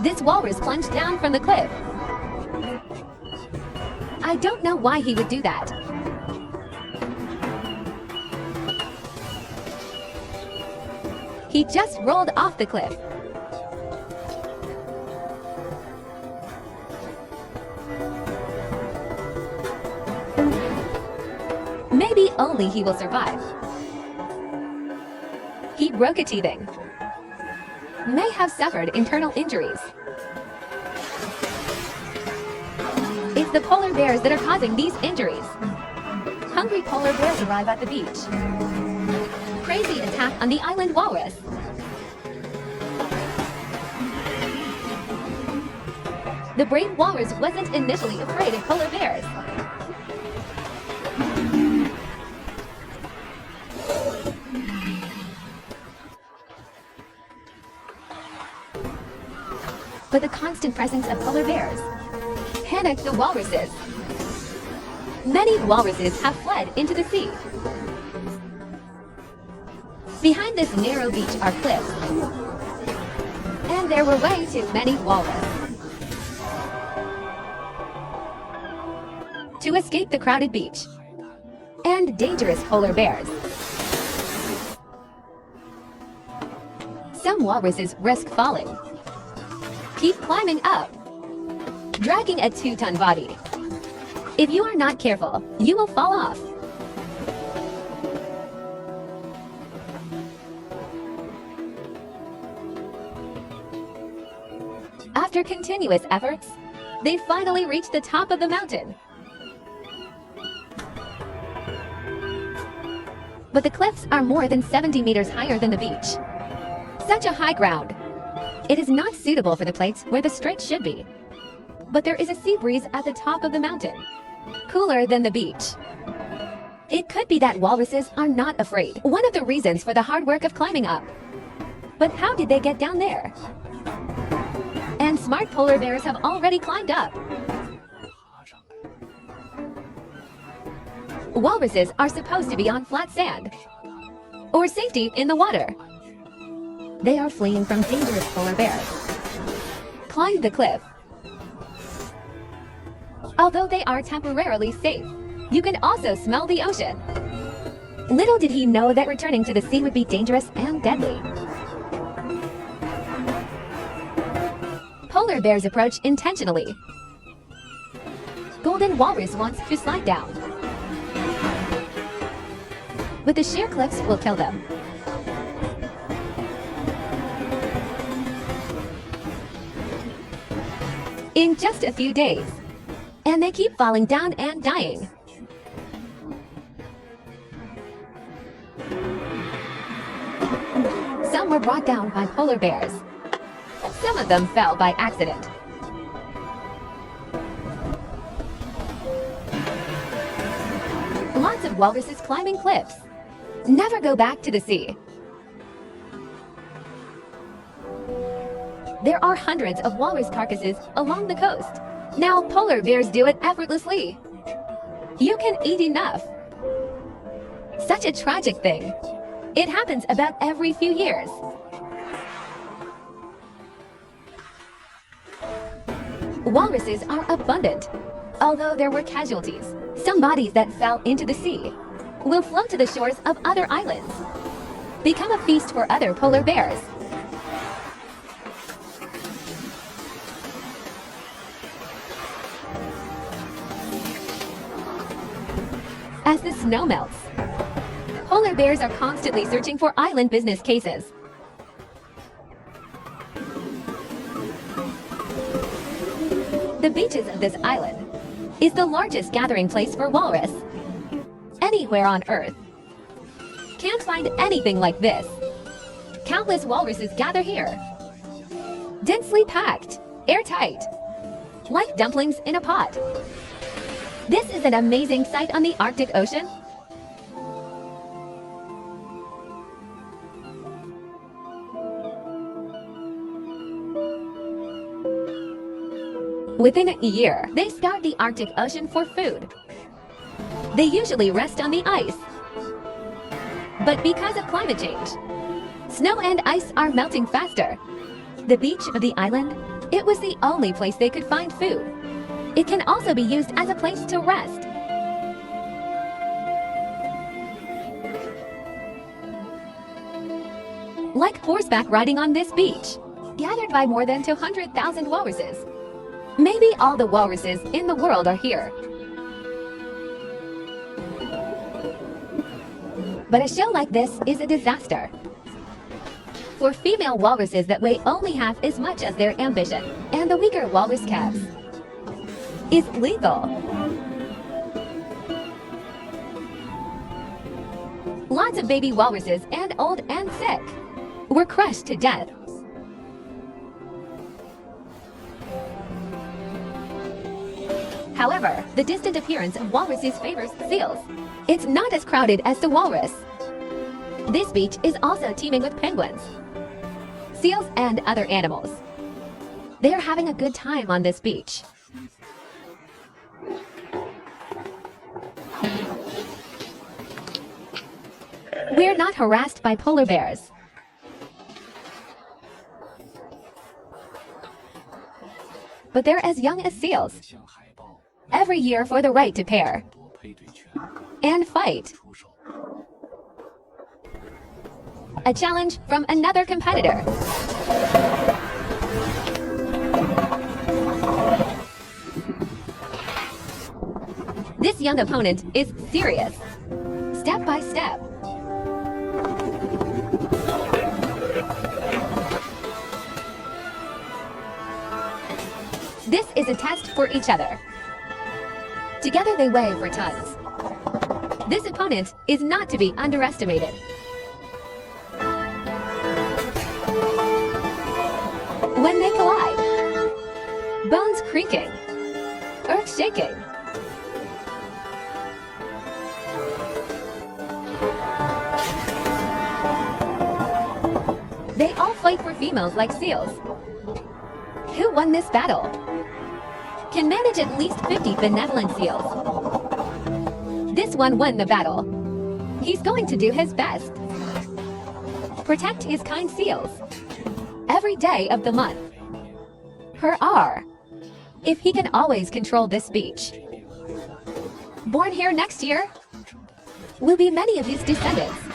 This walrus plunged down from the cliff. I don't know why he would do that. He just rolled off the cliff. Maybe only he will survive. He broke a teething. May have suffered internal injuries. It's the polar bears that are causing these injuries. Hungry polar bears arrive at the beach. Crazy attack on the island walrus. The brave walrus wasn't initially afraid of polar bears. But the constant presence of polar bears panicked the walruses. Many walruses have fled into the sea. Behind this narrow beach are cliffs, and there were way too many walrus to escape the crowded beach and dangerous polar bears. Some walruses risk falling. Keep climbing up, dragging a 2-ton body. If you are not careful, you will fall off. After continuous efforts, they finally reached the top of the mountain. But the cliffs are more than 70 meters higher than the beach. Such a high ground. It is not suitable for the plates where the strait should be. But there is a sea breeze at the top of the mountain, cooler than the beach. It could be that walruses are not afraid. One of the reasons for the hard work of climbing up. But how did they get down there? And smart polar bears have already climbed up. Walruses are supposed to be on flat sand or safety in the water. They are fleeing from dangerous polar bears. Climb the cliff. Although they are temporarily safe, you can also smell the ocean. Little did he know that returning to the sea would be dangerous and deadly. Polar bears approach intentionally. Golden walrus wants to slide down, but the sheer cliffs will kill them. In just a few days, and they keep falling down and dying. Some were brought down by polar bears. Some of them fell by accident. Lots of walruses climbing cliffs. Never go back to the sea. There are hundreds of walrus carcasses along the coast. Now polar bears do it effortlessly. You can eat enough. Such a tragic thing. It happens about every few years. Walruses are abundant. Although there were casualties, some bodies that fell into the sea will float to the shores of other islands, become a feast for other polar bears. As the snow melts, polar bears are constantly searching for island business cases. The beaches of this island is the largest gathering place for walrus anywhere on Earth. Can't find anything like this. Countless walruses gather here. Densely packed, airtight, like dumplings in a pot. This is an amazing sight on the Arctic Ocean. Within a year, they scout the Arctic Ocean for food. They usually rest on the ice. but because of climate change. Snow and ice are melting faster. The beach of the island, it was the only place they could find food. It can also be used as a place to rest. Like horseback riding on this beach, gathered by more than 200,000 walruses. Maybe all the walruses in the world are here. But a show like this is a disaster. For female walruses that weigh only half as much as their ambition, and the weaker walrus calves, is legal. Lots of baby walruses and old and sick were crushed to death. However, the distant appearance of walruses favors seals. It's not as crowded as the walrus. This beach is also teeming with penguins, seals, and other animals. They are having a good time on this beach. We're not harassed by polar bears. But they're as young as seals. Every year for the right to pair and fight. A challenge from another competitor. This young opponent is serious, step by step. This is a test for each other. Together they weigh for tons. This opponent is not to be underestimated. When they collide, bones creaking, earth shaking. They all fight for females like seals. Who won this battle? Can manage at least 50 benevolent seals. This one won the battle. He's going to do his best. Protect his kind seals every day of the month. Hurrah! If he can always control this beach. Born here next year will be many of his descendants.